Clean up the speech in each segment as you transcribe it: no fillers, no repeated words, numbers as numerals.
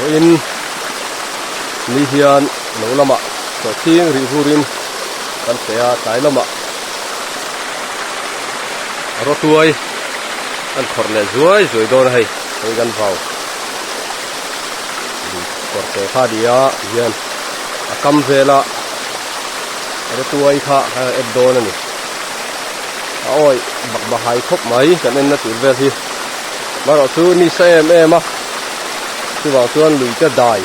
in ni hian lo lama to thing ri hurin kan tea tai lama Rawtuai an khawrh le zuai don hei hei kan vào korte kha dia hian a kam vela Rawtuai kha ep don ani a oi bak bahai khop mai kan en na tur vel hi maro chu ni sa em a chu wa chuan lui ka dai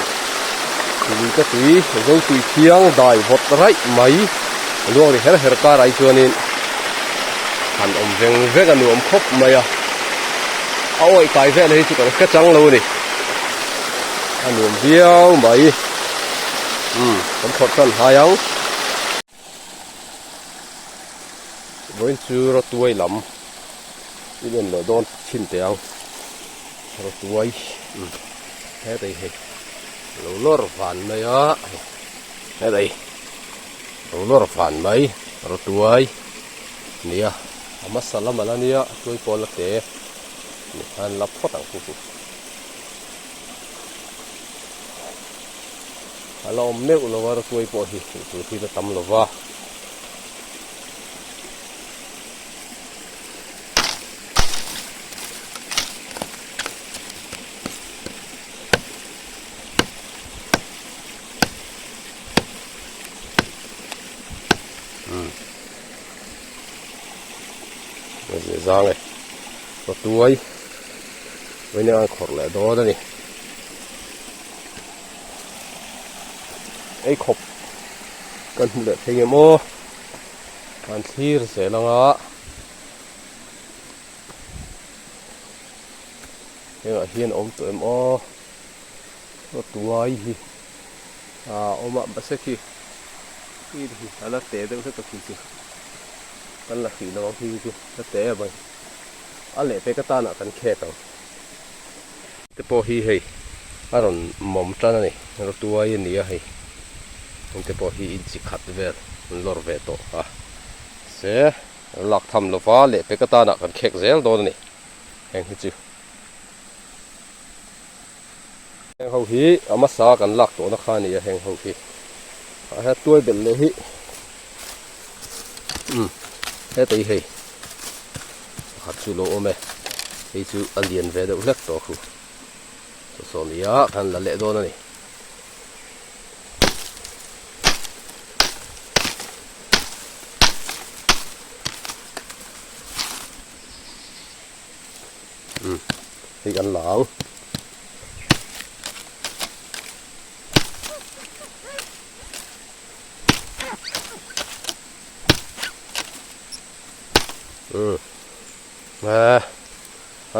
lui ka tui zo tui thiang dai vot rai mai luang ri her ka rai chuanin han om veng anu om khop mai a oi kai ve nei chu ka chang lo ni anu om viau mai kan khot kan hayang voin chu Rawtuai lam in lo don chin teang Rawtuai he đây he lo lor van mai a he đây lo lor van mai Rawtuai nia ama salam ala nia tuai pol te ni han lap phot ang pu ala om meu lo war tuai po hi tu thi na tam lo wa dễ dàng này Rawtuai với nhau khawrh lại đó đây ấy khop cần lệ thêm em ô ăn thịt sẽ là ngã cái ở hiên ôm tụi em ô Rawtuai hi ôm ạ bớt khi thì là té được rất là kỳ kan la khi no hi chu ta te bai ale pe ka ta na kan khe ta te po hi hei aron mom tan ani Rawtuai ni a hei te po hi in chi khat vel lor ve to a se lak tham lo fa le pe ka ta na kan khek zel don ni heng hi chu heng ho hi ama sa kan lak to na kha ni a heng ho hi a ha tuai bel le hi thế tí hi hạt chú lỗ mẹ thì chú ăn liền về được lắc to khu số này á thành là lệ đô này thì ăn lẩu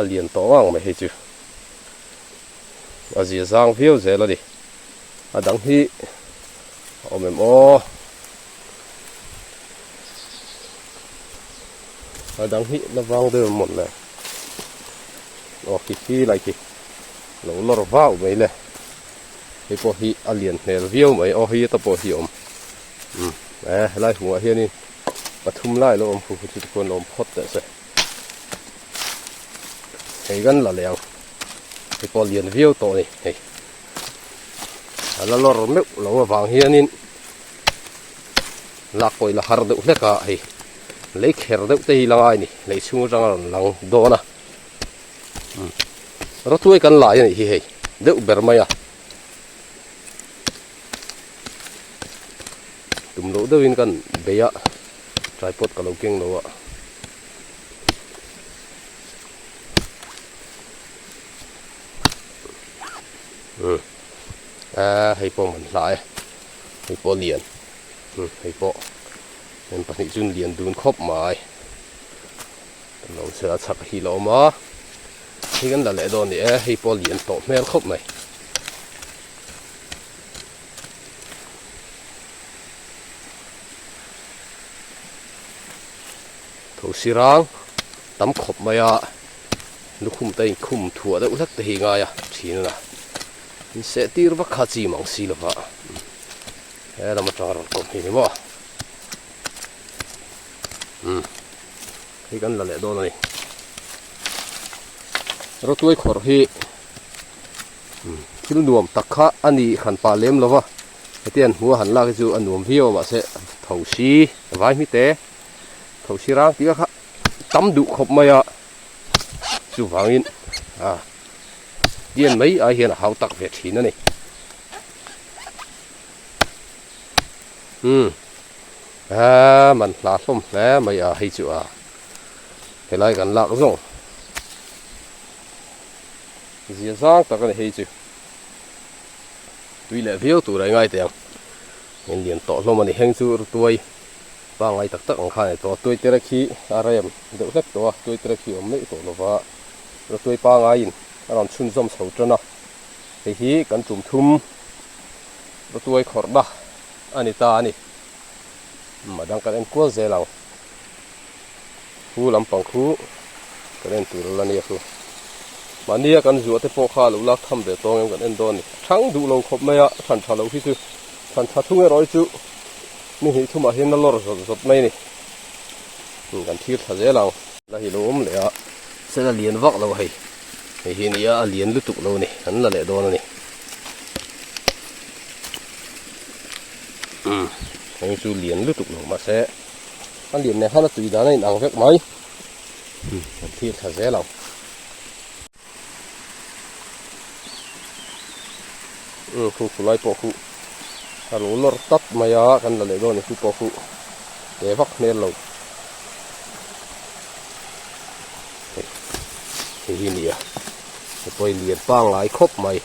liền to ngang mày hay chứ gì giang phiêu dễ là đi đắng hi ôm em ô đắng hi nó vang từ một này khi lại kì lẩu lor vào mấy này cái bộ hi liền này phiêu mấy hi ta bộ hi ôm lại hùa hiên đi bắt thum lại lo ôm phụ phụ con ôm phốt đấy sẽ hay gần là lẹo cái con liền viêu to này hay là lor mèo lẩu vàng hiên in lạc coi là har đậu hết cả hay lấy kher đậu tây là ai nè lấy xuống răng lăng đô na Rawtuai kan lại này hay đậu bể mày à tụm lỗ đậu in kan bé à tripod cả lâu kinh lỗ ạ hay po mình lại hay po liền hay po nên bắt chun liền đun khop mày lâu sẽ chắc hi lâu mà thì cái là lẽ đó nè hay po liền to mel khop này thầu sirang tắm khop mày à lúc khum tay khum thua đâu lắc tay ngay à chỉ nữa sẽ tir vắt khát gì mong xí là vậy, là một trò rồi cũng hiểu mà, cái con là lẽ đó này, Rawtuai khawrh hi thil nuam takha ani khan pa lem lova hetian hu han la chu anuam vio ma se thosi vai mi te thosi rang ti kha tam du khop maya chu wangin dian mấy ai hiền hậu tắc về thì nó này mình là không lẽ mày hay chịu thì lại gần lạc rồi diễn sang ta cái hay chịu tuy là phiếu tụ đấy ngay tiền mình liền tỏ luôn mà đi heng chịu tôi ba ngày tắc tắc khai này tỏ tôi tê khi em đậu rất tỏ tôi tê khi mấy tỏ nó vợ rồi tôi ba ngày làm chun zoom sầu cho nó thì hi cần chùm thum rồi tôi khawrh anh ta anh mà đang cần em qua dễ lòng khu làm bằng khu cần em tự làm nhiều khu mà nia cần rửa thì phong khá lũ lắc thầm để to em cần em đón trắng đủ lâu khop mày thằng thằng lâu khi chứ thằng thằng thung rồi chứ mình hi thum mà hiện nó lor rồi mày này cần thiệt thật dễ lòng là hi lúm lẹ sẽ là liền vác lâu hay thì này liền lút tục lâu này hắn là lẹ đón này anh chú liền lút tục lâu mà sẽ anh liền này hắn là tùy đá này nặng vét máy thiệt thật dễ lòng khu lại bỏ khu lúa lor tắt mày hắn là lẹ đón này khu bỏ khu để vác nên lâu thì này tôi liền bang lại khóc mày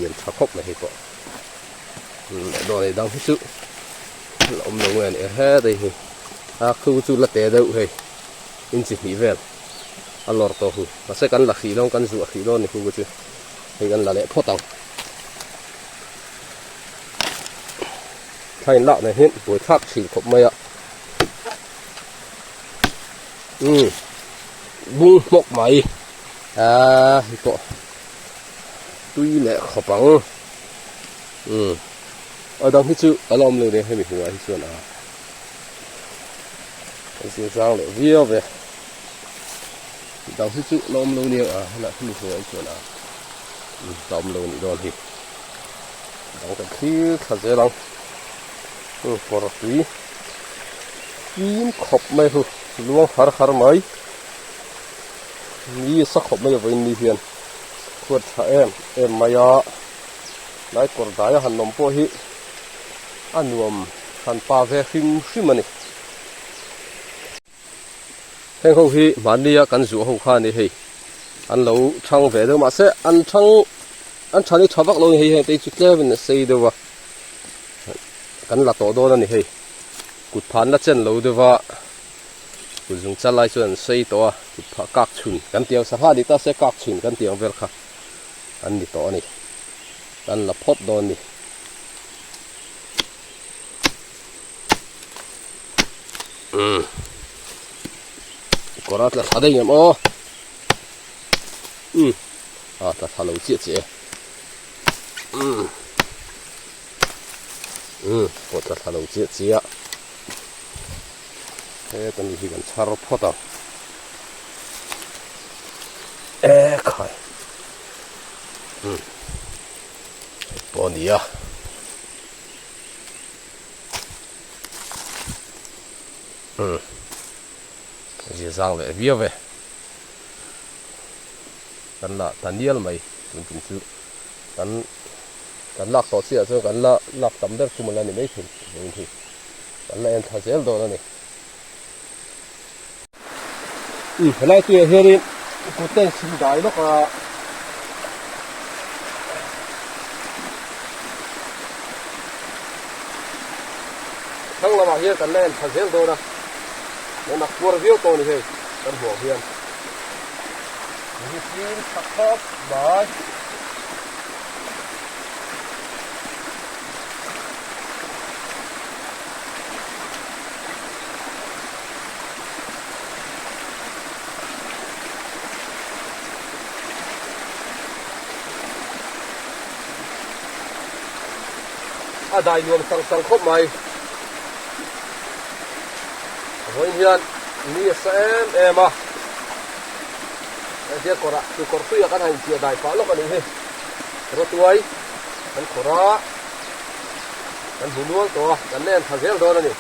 liền thả khóc này hết đồ này đang hết sự ông nó nguyện ở hết đây khu chú là té đâu hay in chỉ nghĩ về lọt to khu và sẽ cắn là khí long cắn rùa khí long này khu chứ thì cắn là lẽ phốt tàu thành lạ này hết buổi thác chỉ khop mày ạ bung mọc mày có tuy lẹ khop bằng ở đâu hết chứ ở lòng lưng này hay bị hùa hết chuyện xin sang lại vía về đâu hết chứ lòng lưng nhiều là không bị hùa hết chuyện lòng lưng này đòn thì đâu cái thứ thật dễ lắm khawrh tuy kim khop mày hư luang khawrh mày ni sắc khop mày vậy ni hiền khuất em mày lại còn đái hành nông po hi anh nuam hành pa về phim phim này heng hậu hi man nia kan zu ho kha ni hei an lo thang về đâu mà sẽ an thang đi thọ vak lo hi hei te chu tlevin sei đâu wa kan la to do ni hei kut phan la chen lo dewa ku jung chalai chuan sei to kut pha kak chun kan tiang sa ha di ta se kak chun kan tiang vel kha an ni to ni kan la phot do ni korat la thadai ngam o ta thalo chi chi có thật là đầu chiết chi ạ thế còn gì còn char phốt à khai bỏ đi à gì sang lại bia về cần là tan điel mày chúng chúกันลักต่อเสียจนกันลักตำเด็กชุมันนี่ไม่ถึงบางทีกันละเอ็นทาเซลโดนนี่อะไรตัวเฮรินกูเต้นชิมได้แล้วก็ทั้งระหว่างเฮรินกันเล่นทาเซลโดนนะแล้วนักวัวเรียวตัวนี่เฮ้ยกันหัวเฮียนนี่ทีมสักพักบายได้ยวนสังคบใหม่ Hồi hiện ni sẽ em à dia kora tu kor tu ya kan han chia dai pa lo kan ni Rawtuai kan khawrh kan nual tawh kan nen thazel do na ni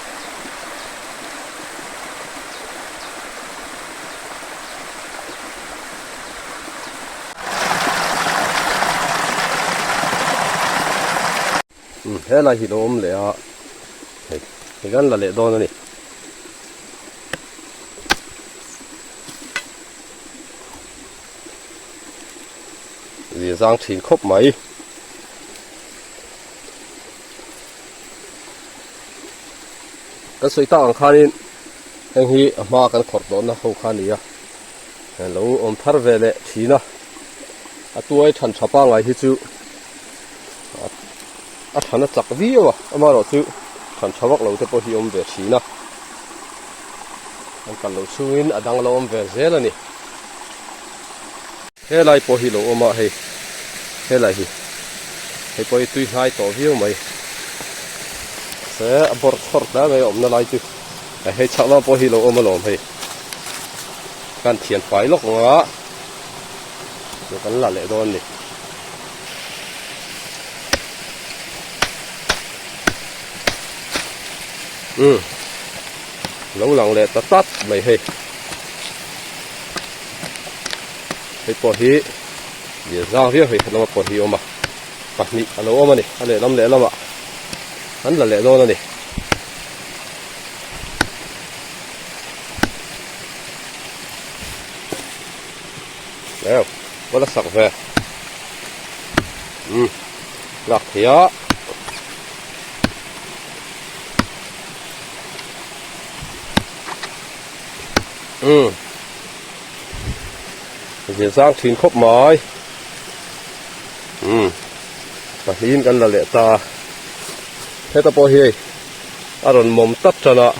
he lai hi lo om le a he gan la le do na ni vì giang thìn khóc mấy cái suy tăng khan in anh hi mà cái khort đó nó không khan gì à lâu om thar về lệ thì na à tôi thằng chapa ngay hi chú à thằng nó chặt vi à mà rồi chú thằng chapa lâu thì bao hi om về thì na anh cần lâu suin à đang lâu om về dễ là nè he lai po hi lo oma he lai hi he po tui hai to hiu mai se abor thor da mai om na lai tu he chawa po hi lo oma lom he kan thian pai lok nga lo kan la le don ni lâu lặng lệ tắt mày he cái bỏ hi giờ giang riêng thì nó bỏ hi ôm mà bắt nị alo ôm này anh lệ lắm ạ hắn là lệ luôn này đấy bắt nó sặc về lạc thía giờ giang thìn khóc mỏi và hinกันละlệ ta thế ta bỏ hi à rồi mồm tắt cho nó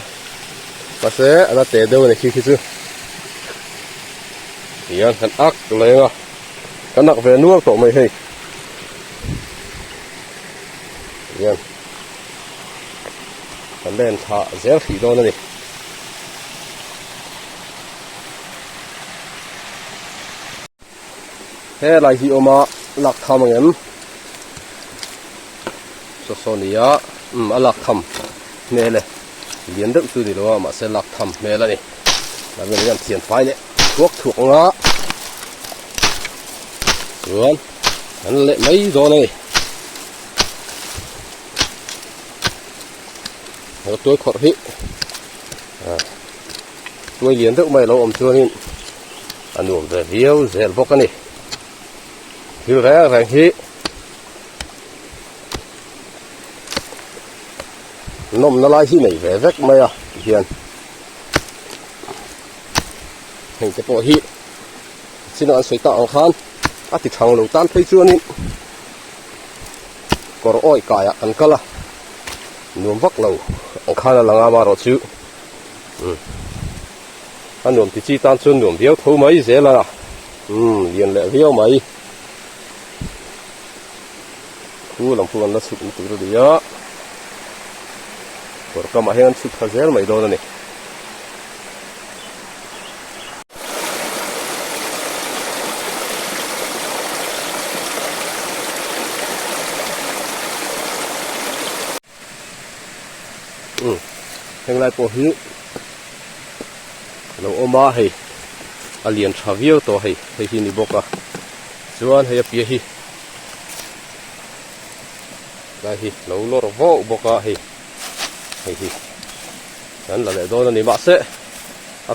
và sẽ nó tệ đâu này khi chứ thì anh hắn ác lấy à hắn nặc về nuôi tổ mày hi yên hắn lên thả dễ khỉ đó này he lai hi oma lak tham ngem so sonia alak tham ne le lian deuh tu ni lo ma se lak tham me la ni la me yan thian phai le thuốc thuộc nga ruan an le mai do này rồi tôi khawrh hi tôi lian deuh mai lo om chuanin anuam ve viau zel bok ani hiểu ra rằng hi nôm nó lại hi này về vách mày à hiền hình cái bộ hi xin anh suy tạo khan à thì thằng lâu tan thấy chưa nín có oi cài à ăn cala nuông vắt lâu anh khan là ngà mà rồi chứ anh nuông thì chi tan xuân nuông béo thấu mấy dễ là liền lệ béo mấy làm phuan nó sụt từ rồi đó, còn cái mà hiện sụt khá mấy đôi này, hiện lại bỏ hi, lâu ôm ba hay, alien travel to hay hi ni boka, chuan hay bia hi. Đây hi lâu lor vô boka hi anh là lệ đó này bác sẽ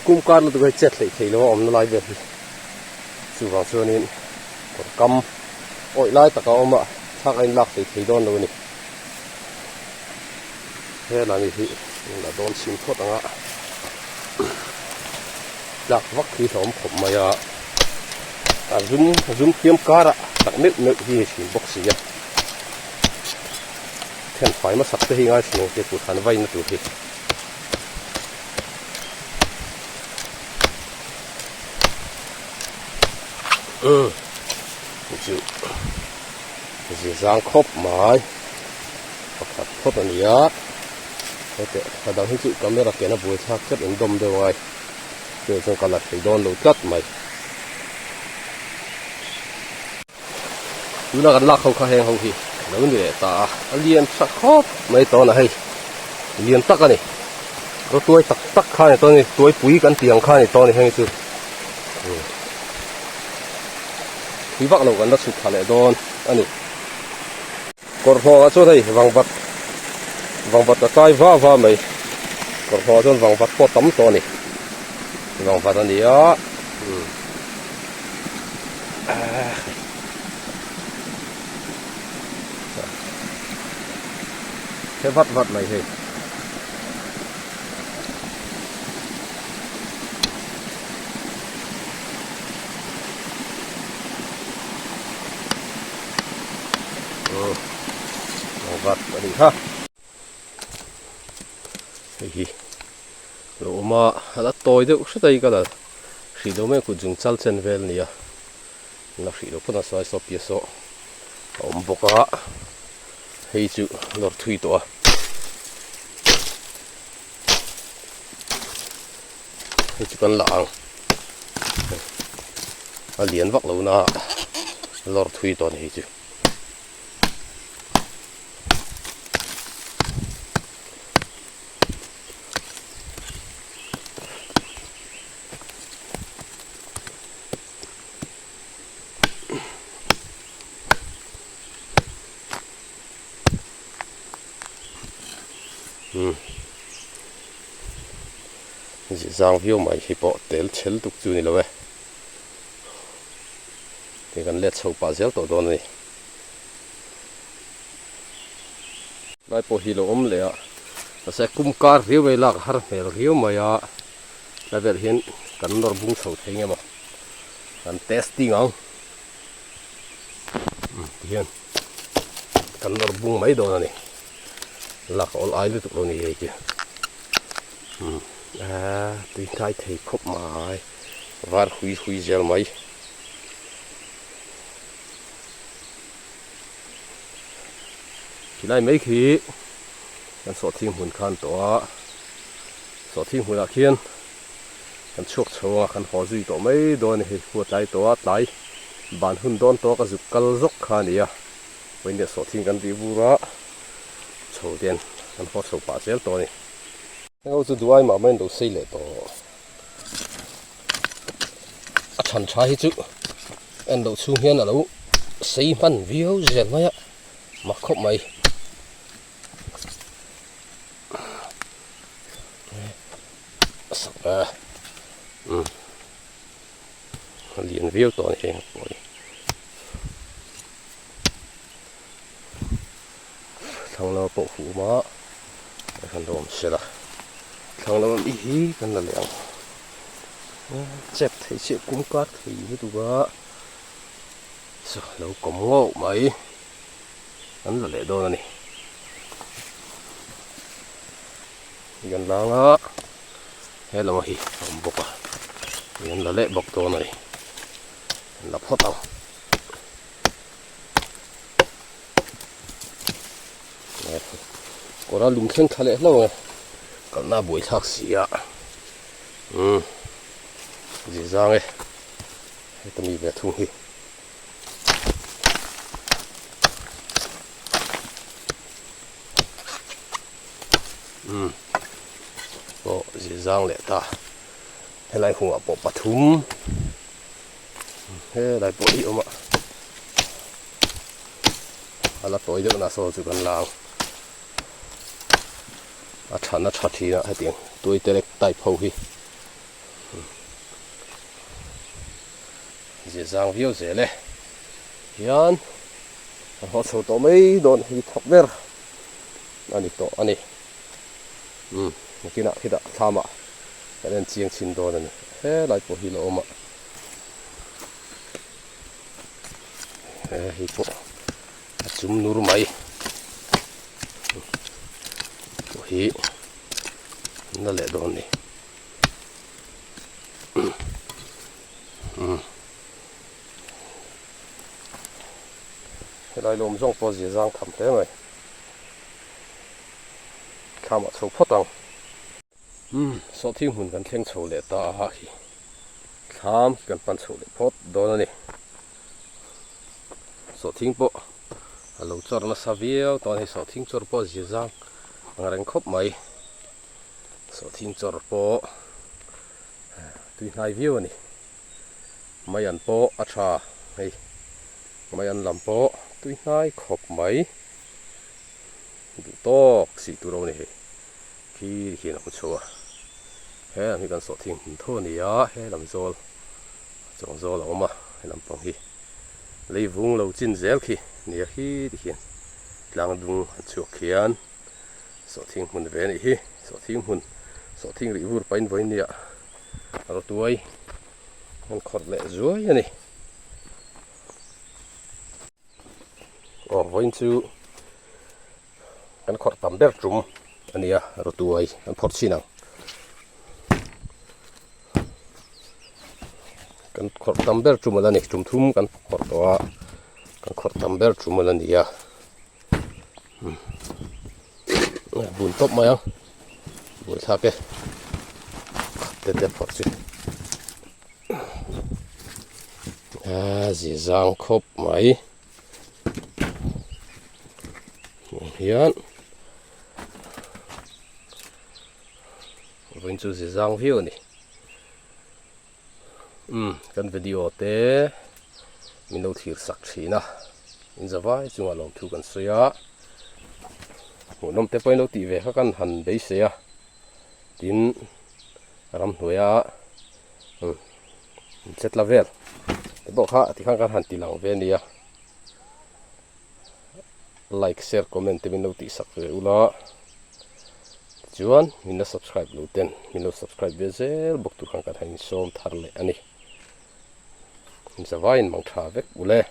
cũng can là tụi chết lại thấy nó om nó lại về chú vào cho nên còn cầm ôi lại tất cả om ạ thắc anh lạc thấy đó rồi này thế là gì thì là đón xin thoát ạ lạc vắt khi thòng khom mà zoom kiếm cá ạ đặc biệt nữa thì xin bóc xì thiên phải mà sắp tới ngay xuống cái cụ thằng vay nó tụt hết chịu gì giang khóc mãi hoặc là khóc là nhớ thế ta đang hít chịu camera cái nó vừa chắc chất đến đom đều ngay rồi xong còn là phải đòn lột cắt mày cứ là gắn lạc không khai hàng không thì nó như ta liền sắc khóc mấy to này liền tắc cái này nó tuổi tắc tắc khai này to này tuổi quý cắn tiền khai này to này hay chưa hy vọng là gắn nó sụt thả lại đòn anh này còn phò chỗ đây vàng vật là tai va mày còn phò chỗ vàng vật có tấm to này vàng vật anh đó cái vắt này thì vắt ở đây ha thì lỗ mà đã tôi được rất đây cái là xí đồ mấy cũng dùng chal chân về này là xí đồ cũng là xoay xóp bia số bọc á hay chịu lọt thui to hay chịu con lạng liền vắt lâu na lọt thui to này chịu giang phiêu mày khi bỏ tel chel tục chu này rồi thì cần lết sâu pa zel to này lại bỏ hi lo lệ nó sẽ cung car phiêu về lạc har mel phiêu mày à là về hiện cần nó bung sâu thấy nghe mà cần testing không hiện cần nó bung mấy đồ này lạc all ai được rồi này chứ tôi thấy thầy khóc mãi var khui gel mày khi này mấy khi anh sọ thiên hồn khan to sọ thiên hồn là khiên anh chuộc châu anh họ duy to mấy đôi này phụ trái to trái bản hồn đón to cái dục cal dốc khan này bây giờ sọ thiên anh đi vu ra châu tiền anh họ sầu pa gel to này cái chỗ đuôi mà mình đồ xây lại to, chăn trái chứ, anh đồ xuống hiên là đâu, xây man viêu dệt mấy á, mặc khóc mày, sắp à, liền viêu to này, thằng nào bộ phủ má, thằng đồ sẽ là thằng nó ý cần là lẹo chép thấy chuyện cũng có thì với tụi ba rồi lâu cổng ngộ mấy hắn là lẹ đôi này gần láng á hay là mày bọc à gần là lẹ bọc to này là phốt tao có ra lùng khen khá lẹ lâu này còn là buổi thạc sĩ ạ dễ dàng ấy tâm ý về thùng hi bộ dễ dàng lẹ ta hay lại không ở bộ bát thùng hay lại bộ hiệu mà hay là tối được là số chỉ cần làm chắn nó chặt thì hay tiếng tôi tê tay phâu hi dễ dàng viêu dễ lệ hiền họ sầu to mấy đòn hi thọc ver anh to anh kia nào khi đã tham ạ cái nên chiang chín đòn này thế lại bộ hi lỗ mà hi bộ chúng nuru mai hi nó lẹ đòn này cái này lùm rong po dễ dàng thầm thế mày khám ở sâu phốt tăng số thiên hun gần khen sâu lệ ta hi khám gần pan sâu lệ phốt đó này số thiên bộ lâu cho nó savio toàn hay số thiên cho bộ gì giang ngang khóc mấy số thiên cho bộ tuy hai view này mấy anh bộ acha hay mấy anh làm bộ tuy hai khóc mấy to xị tu đâu này khi nó cũng chua thế là mình cần số thiên thô này á thế làm zol trồng zol là mà hay làm bằng hi lấy vùng lâu chín dẻo khi nè khi thì hiện lang dung chuột khian số thiên hun về này hi số thiên rỉ vụt bay với nè Rawtuaiมันขดเละจ้วยนี่วันจูกันขดตำเด็ดจุ่มอันนี้Rawtuaiกันพอดชินังกันขดตำเด็ดจุ่มอะไรนี่จุ่มทุ่มกันขดตัวกันขดตำเด็ดจุ่มอะไรนี่บุญตบมายังบุญทักเด็ดพอดชิdễ dàng khóc máy hiện vẫn chưa dễ dàng view này cái video thế mình đâu thiệt sắc chỉ na in giờ vai chúng ta làm thu cần soi á một năm tới bây lâu tỷ về các căn hành đấy xe tin làm thôi á chết là về bộ khác thì khang kan han ti lang ve nia like share comment te min lo ti sak ve ula chuan min na subscribe lo ten min lo subscribe ve zel bok tu khang kan han som thar le ani in zawai in mang tha vek ule